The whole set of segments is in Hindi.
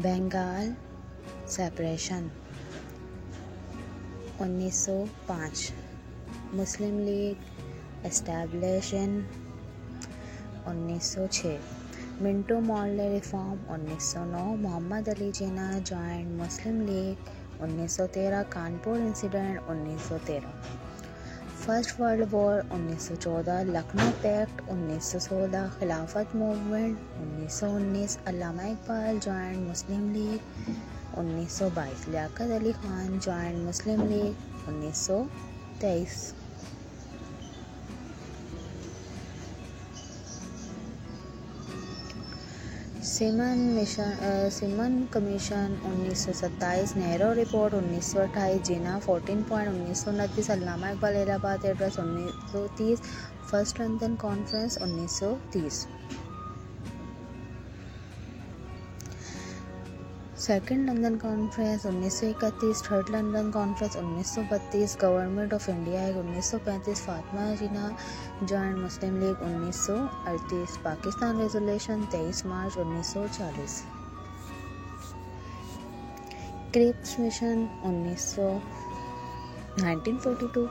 Bengal separation 1905, Muslim League established in 1906, Minto Morley reform 1909, Mohammad Ali Jinnah joined Muslim League 1913, Kanpur incident 1913, First World War 1914, Lucknow pact 1916, Khilafat movement 1919, Allama Iqbal joined Muslim League 1922, Liaquat Ali Khan joined Muslim League 1923। Simon Commission 1927, Nehru report 1928, Jinnah 14 point 1929, Allama Iqbal Allahabad address 1930, first London conference 1930, second London conference 1931, third London conference 1932, government of India act 1935, Fatima Jinnah joint Muslim League 1938, Pakistan resolution 23 March 1940, Cripps mission 1942,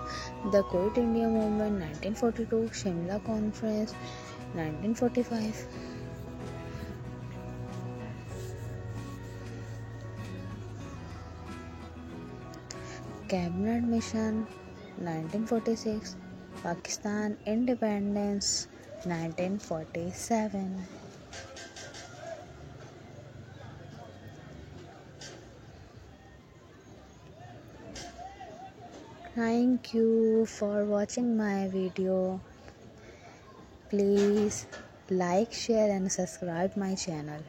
the quit India movement 1942, Shimla conference 1945, cabinet mission 1946, Pakistan independence 1947। Thank you for watching my video. Please like, share and subscribe my channel.